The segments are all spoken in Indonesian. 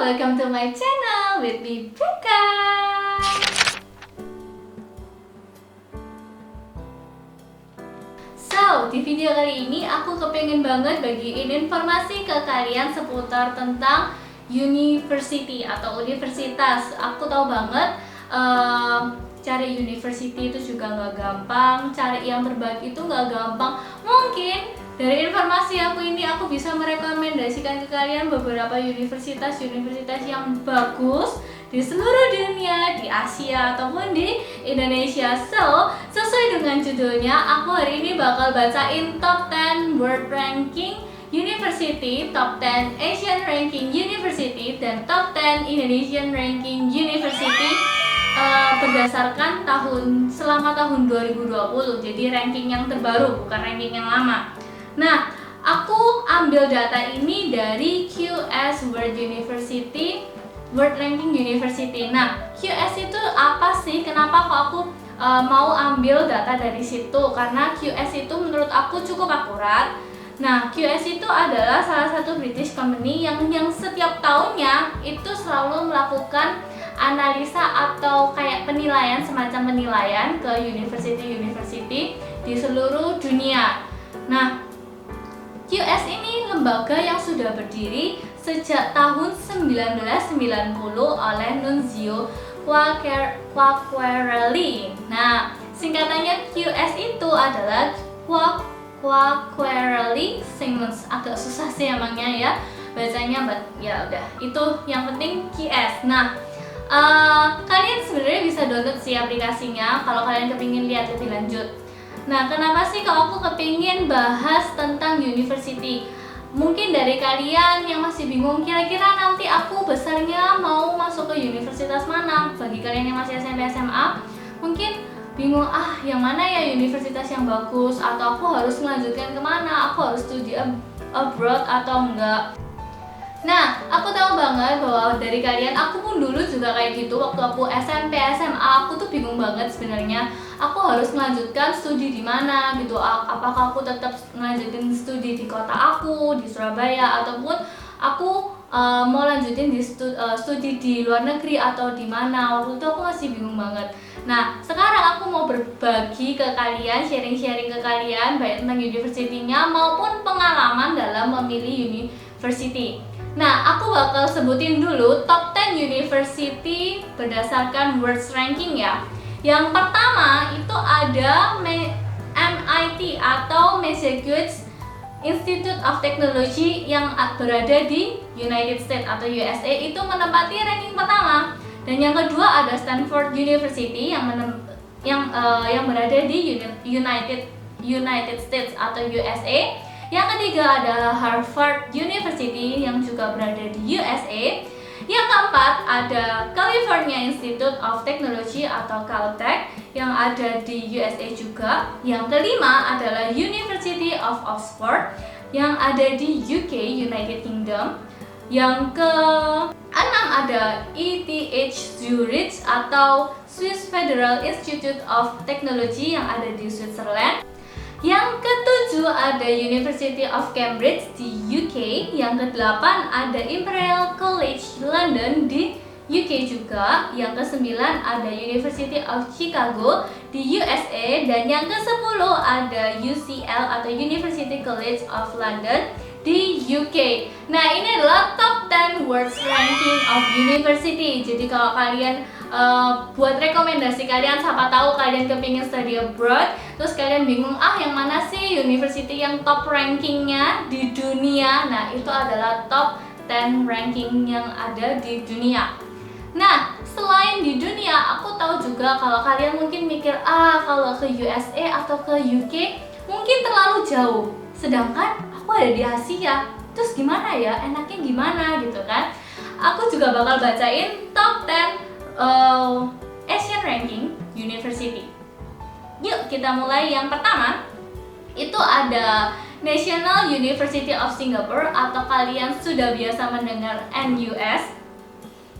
welcome to my channel with me, Becca. So, di video kali ini aku kepengen banget bagiin informasi ke kalian seputar tentang university atau universitas. Aku tahu banget cari university itu juga nggak gampang, cari yang terbaik itu nggak gampang. Mungkin dari informasi aku ini aku bisa merekomendasikan ke kalian beberapa universitas-universitas yang bagus di seluruh dunia, di Asia ataupun di Indonesia. So, sesuai dengan judulnya, aku hari ini bakal bacain top 10 World Ranking University, top 10 Asian Ranking University, dan top 10 Indonesian Ranking University berdasarkan selama tahun 2020. Jadi ranking yang terbaru, bukan ranking yang lama. Nah, aku ambil data ini dari QS World Ranking University. Nah, QS itu apa sih? Kenapa kok aku mau ambil data dari situ? Karena QS itu menurut aku cukup akurat. Nah, QS itu adalah salah satu British company yang setiap tahunnya itu selalu melakukan analisa atau kayak penilaian, semacam penilaian ke university di seluruh dunia. Nah, QS ini lembaga yang sudah berdiri sejak tahun 1990 oleh Nunzio Quacquarelli. Nah, singkatannya QS itu adalah Quacquarelli Symonds. Agak susah sih emangnya ya bacanya, ya udah, itu yang penting QS. Nah, kalian sebenarnya bisa download sih aplikasinya kalau kalian kepingin lihat lebih lanjut. Nah, kenapa sih kalau aku kepingin bahas tentang university? Mungkin dari kalian yang masih bingung, kira-kira nanti aku besarnya mau masuk ke universitas mana? Bagi kalian yang masih SMP SMA, mungkin bingung, yang mana ya universitas yang bagus? Atau aku harus melanjutkan kemana? Aku harus studi abroad atau enggak? Nah, aku tahu banget bahwa dari kalian, aku pun dulu juga kayak gitu. Waktu aku SMP, SMA, aku tuh bingung banget sebenarnya. Aku harus melanjutkan studi di mana gitu. Apakah aku tetap melanjutin studi di kota aku, di Surabaya, ataupun aku mau lanjutin di studi di luar negeri atau di mana. Waktu itu aku masih bingung banget. Nah, sekarang aku mau berbagi ke kalian, sharing-sharing ke kalian baik tentang university-nya maupun pengalaman dalam memilih university. Nah, aku bakal sebutin dulu top 10 university berdasarkan World Ranking ya. Yang pertama itu ada MIT atau Massachusetts Institute of Technology yang berada di United States atau USA, itu menempati ranking pertama. Dan yang kedua ada Stanford University yang berada di United States atau USA. Yang ketiga adalah Harvard University yang juga berada di USA. Yang keempat ada California Institute of Technology atau Caltech yang ada di USA juga. Yang kelima adalah University of Oxford yang ada di UK, United Kingdom. Yang keenam ada ETH Zurich atau Swiss Federal Institute of Technology yang ada di Switzerland. Yang ketujuh ada University of Cambridge di UK. Yang kedelapan ada Imperial College London di UK juga. Yang kesembilan ada University of Chicago di USA. Dan yang kesepuluh ada UCL atau University College of London di UK. Nah, ini adalah top 10 World Ranking of University. Jadi kalau kalian buat rekomendasi kalian, siapa tahu kalian kepingin study abroad, terus kalian bingung, yang mana sih university yang top rankingnya di dunia? Nah, itu adalah top 10 ranking yang ada di dunia. Nah, selain di dunia, aku tahu juga kalau kalian mungkin mikir, kalau ke USA atau ke UK mungkin terlalu jauh. Sedangkan aku ada di Asia, terus gimana ya? Enaknya gimana gitu kan? Aku juga bakal bacain top 10 Asian Ranking University. Yuk kita mulai. Yang pertama itu ada National University of Singapore atau kalian sudah biasa mendengar NUS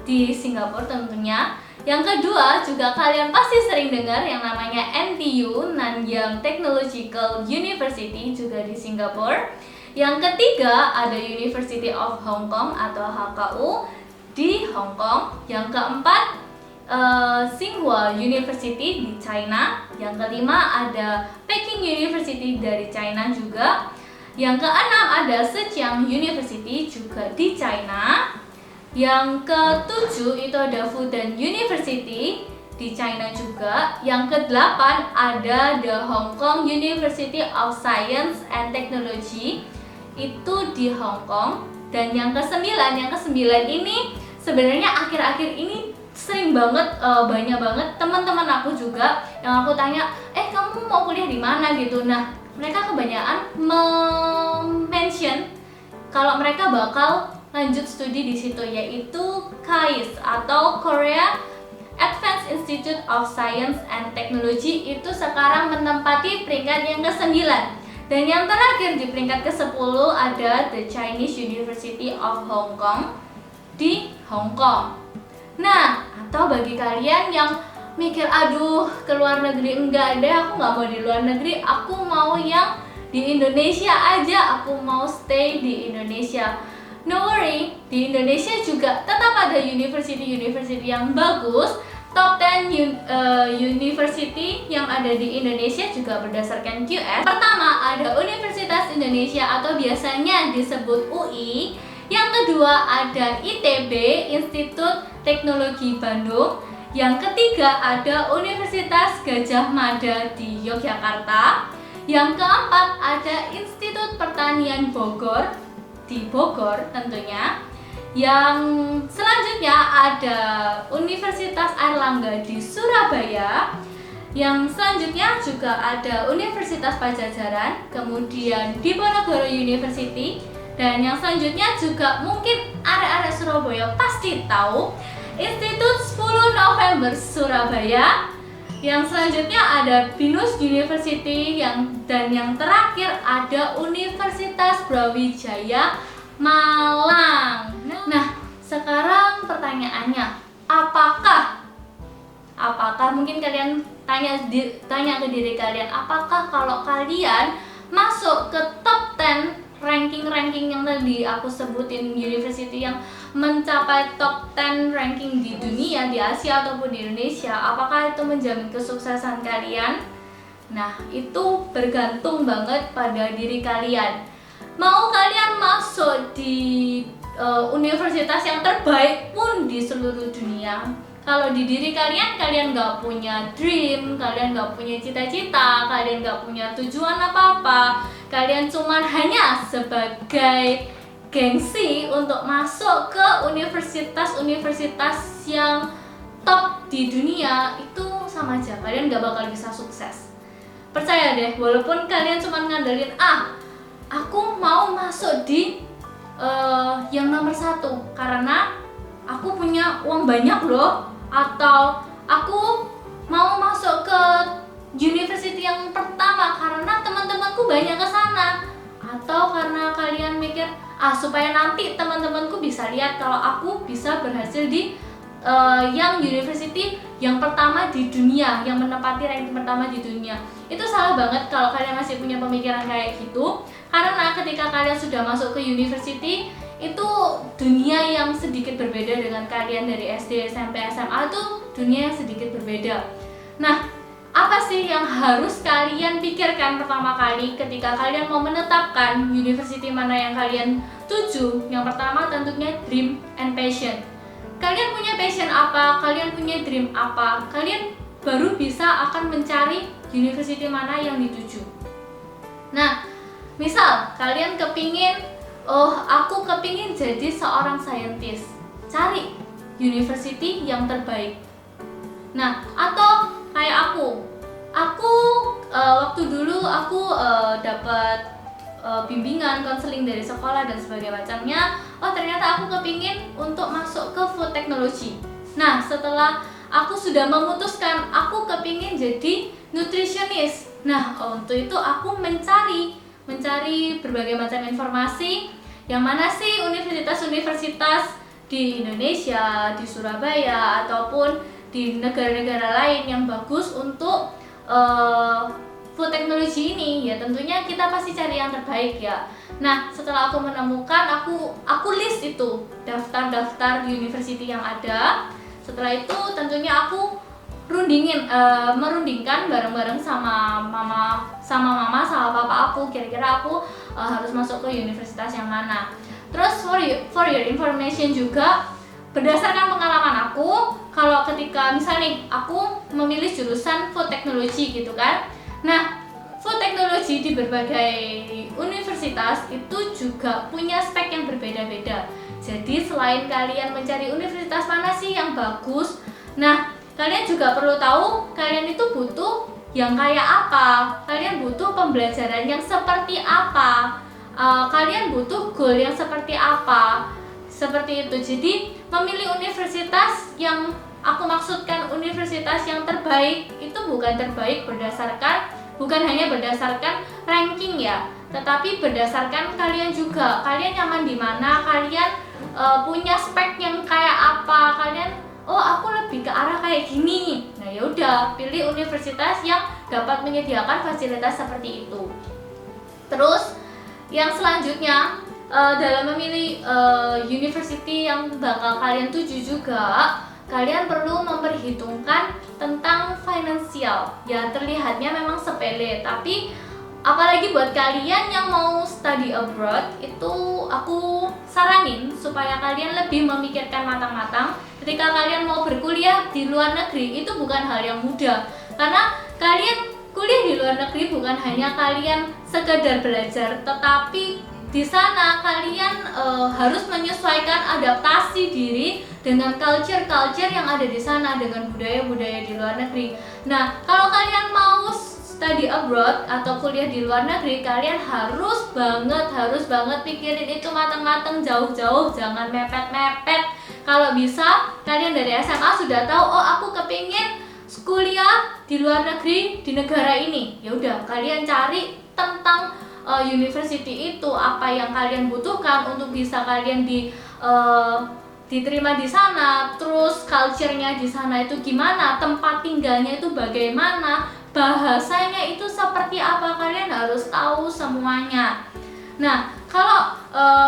di Singapura tentunya. Yang kedua juga kalian pasti sering dengar yang namanya NTU, Nanyang Technological University, juga di Singapura. Yang ketiga ada University of Hong Kong atau HKU. di Hong Kong. Yang keempat, Tsinghua University di China. Yang kelima ada Peking University dari China juga. Yang keenam ada Zhejiang University juga di China. Yang ketujuh itu ada Fudan University di China juga. Yang kedelapan ada The Hong Kong University of Science and Technology, itu di Hong Kong. Dan yang kesembilan ini sebenarnya akhir-akhir ini sering banget, banyak banget teman-teman aku juga yang aku tanya, kamu mau kuliah di mana gitu. Nah, mereka kebanyakan mention kalau mereka bakal lanjut studi di situ, yaitu KAIST atau Korea Advanced Institute of Science and Technology. Itu sekarang menempati peringkat yang ke-9. Dan yang terakhir di peringkat ke-10 ada The Chinese University of Hong Kong di Hong Kong. Nah, atau bagi kalian yang mikir, aduh ke luar negeri enggak deh, aku nggak mau di luar negeri, aku mau yang di Indonesia aja, aku mau stay di Indonesia. No worry, di Indonesia juga tetap ada university yang bagus. Top 10 university yang ada di Indonesia juga berdasarkan QS. Pertama ada Universitas Indonesia atau biasanya disebut UI. Yang kedua ada ITB, Institut Teknologi Bandung. Yang ketiga ada Universitas Gadjah Mada di Yogyakarta. Yang keempat ada Institut Pertanian Bogor di Bogor tentunya. Yang selanjutnya ada Universitas Airlangga di Surabaya. Yang selanjutnya juga ada Universitas Pajajaran, kemudian Diponegoro University. Dan yang selanjutnya juga mungkin arek-arek Surabaya pasti tahu, Institut 10 November Surabaya. Yang selanjutnya ada Binus University, dan yang terakhir ada Universitas Brawijaya Malang. Nah, sekarang pertanyaannya, apakah mungkin kalian tanya ke diri kalian, apakah kalau kalian masuk ke top 10 ranking yang tadi aku sebutin, university yang mencapai top 10 ranking di dunia, di Asia ataupun di Indonesia, apakah itu menjamin kesuksesan kalian? Nah, itu bergantung banget pada diri kalian. Mau kalian masuk di universitas yang terbaik pun di seluruh dunia, kalau di diri kalian nggak punya dream, kalian nggak punya cita-cita, kalian nggak punya tujuan apa-apa, kalian cuman hanya sebagai gengsi untuk masuk ke universitas yang top di dunia, itu sama aja kalian nggak bakal bisa sukses. Percaya deh, walaupun kalian cuman ngandelin, aku mau masuk di yang nomor 1 karena aku punya uang banyak loh, atau aku mau masuk ke university yang pertama karena teman-temanku banyak ke sana, atau karena kalian mikir supaya nanti teman-temanku bisa lihat kalau aku bisa berhasil di yang university yang pertama di dunia, yang menempati ranking pertama di dunia. Itu salah banget kalau kalian masih punya pemikiran kayak gitu, karena ketika kalian sudah masuk ke university, itu dunia yang sedikit berbeda dengan kalian dari SD, SMP, SMA, itu dunia yang sedikit berbeda. Nah, apa sih yang harus kalian pikirkan pertama kali ketika kalian mau menetapkan university mana yang kalian tuju? Yang pertama tentunya dream and passion. Kalian punya passion apa? Kalian punya dream apa? Kalian baru bisa akan mencari university mana yang dituju. Nah, misal kalian aku kepingin jadi seorang saintis, cari university yang terbaik. Nah, atau kayak aku waktu dulu aku dapat bimbingan konseling dari sekolah dan sebagainya macamnya. Ternyata aku kepingin untuk masuk ke food technology. Nah, setelah aku sudah memutuskan aku kepingin jadi nutritionist. Nah, untuk itu aku mencari berbagai macam informasi, yang mana sih universitas-universitas di Indonesia, di Surabaya ataupun di negara-negara lain yang bagus untuk food technology ini, ya tentunya kita pasti cari yang terbaik ya. Nah, setelah aku menemukan, aku list itu daftar-daftar university yang ada. Setelah itu tentunya aku merundingkan bareng-bareng sama mama sama papa aku, kira-kira aku harus masuk ke universitas yang mana. Terus for your information juga, berdasarkan pengalaman aku, kalau ketika misalnya nih aku memilih jurusan food technology gitu kan. Nah, food technology di berbagai universitas itu juga punya spek yang berbeda-beda. Jadi selain kalian mencari universitas mana sih yang bagus, nah kalian juga perlu tahu kalian itu butuh yang kayak apa, kalian butuh pembelajaran yang seperti apa, kalian butuh goal yang seperti apa, seperti itu. Jadi memilih universitas yang aku maksudkan, universitas yang terbaik itu bukan hanya berdasarkan ranking ya, tetapi berdasarkan kalian juga, kalian nyaman di mana, kalian punya spek yang kayak apa, kalian aku lebih ke arah kayak gini. Nah yaudah, pilih universitas yang dapat menyediakan fasilitas seperti itu. Terus yang selanjutnya, dalam memilih university yang bakal kalian tuju juga, kalian perlu memperhitungkan tentang finansial. Ya terlihatnya memang sepele, tapi apalagi buat kalian yang mau study abroad, itu aku saranin supaya kalian lebih memikirkan matang-matang. Ketika kalian mau berkuliah di luar negeri, itu bukan hal yang mudah, karena kalian kuliah di luar negeri bukan hanya kalian sekedar belajar, tetapi di sana kalian harus menyesuaikan, adaptasi diri dengan culture yang ada di sana, dengan budaya-budaya di luar negeri. Nah, kalau kalian mau study abroad atau kuliah di luar negeri, kalian harus banget pikirin itu matang-matang, jauh-jauh, jangan mepet-mepet. Kalau bisa, kalian dari SMA sudah tahu, aku kepingin kuliah di luar negeri di negara ini. Ya udah, kalian cari tentang university itu, apa yang kalian butuhkan untuk bisa kalian diterima di sana, terus culture-nya di sana itu gimana, tempat tinggalnya itu bagaimana, bahasanya itu seperti apa, kalian harus tahu semuanya. Nah, kalau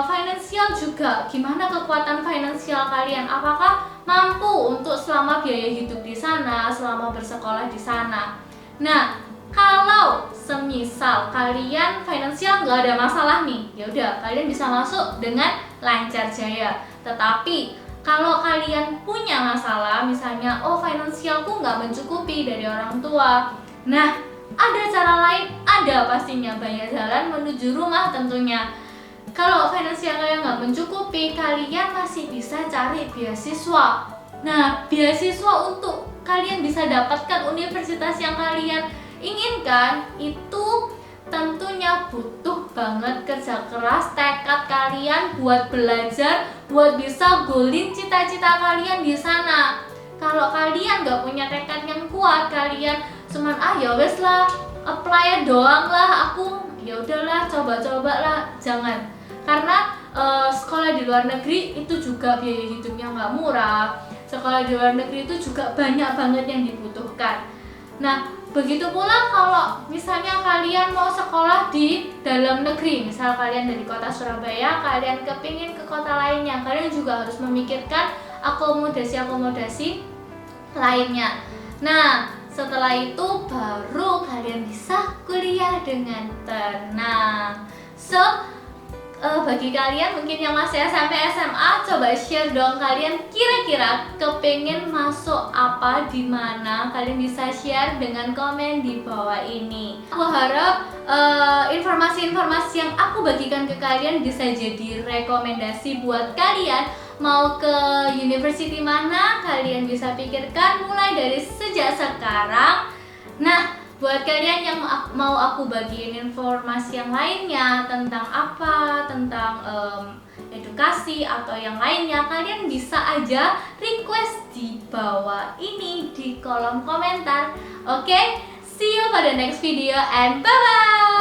finansial juga, gimana kekuatan finansial kalian, apakah mampu untuk selama biaya hidup di sana, selama bersekolah di sana. Nah, kalau semisal kalian finansial nggak ada masalah nih, ya udah kalian bisa masuk dengan lancar jaya. Tetapi kalau kalian punya masalah, misalnya finansialku nggak mencukupi dari orang tua, nah ada cara lain, ada pastinya, banyak jalan menuju rumah tentunya. Kalau finansial kalian nggak mencukupi, kalian masih bisa cari beasiswa. Nah, beasiswa untuk kalian bisa dapatkan universitas yang kalian inginkan itu tentunya butuh banget kerja keras, tekad kalian buat belajar, buat bisa golin cita-cita kalian di sana. Kalau kalian nggak punya tekad yang kuat, kalian cuman ya wes lah, apply doang lah, aku ya udahlah coba-coba lah, jangan. Karena sekolah di luar negeri itu juga biaya hidupnya nggak murah. Sekolah di luar negeri itu juga banyak banget yang dibutuhkan. Nah, begitu pula kalau misalnya kalian mau sekolah di dalam negeri, misal kalian dari kota Surabaya, kalian kepingin ke kota lainnya, kalian juga harus memikirkan akomodasi lainnya. Nah, setelah itu baru kalian bisa kuliah dengan tenang. Bagi kalian mungkin yang masih SMP SMA, coba share dong kalian kira-kira kepengen masuk apa, di mana. Kalian bisa share dengan komen di bawah ini. Aku harap informasi-informasi yang aku bagikan ke kalian bisa jadi rekomendasi buat kalian. Mau ke university mana, kalian bisa pikirkan mulai dari sejak sekarang. Nah, buat kalian yang mau aku bagiin informasi yang lainnya tentang edukasi atau yang lainnya, kalian bisa aja request di bawah ini di kolom komentar. Oke, see you pada next video and bye bye.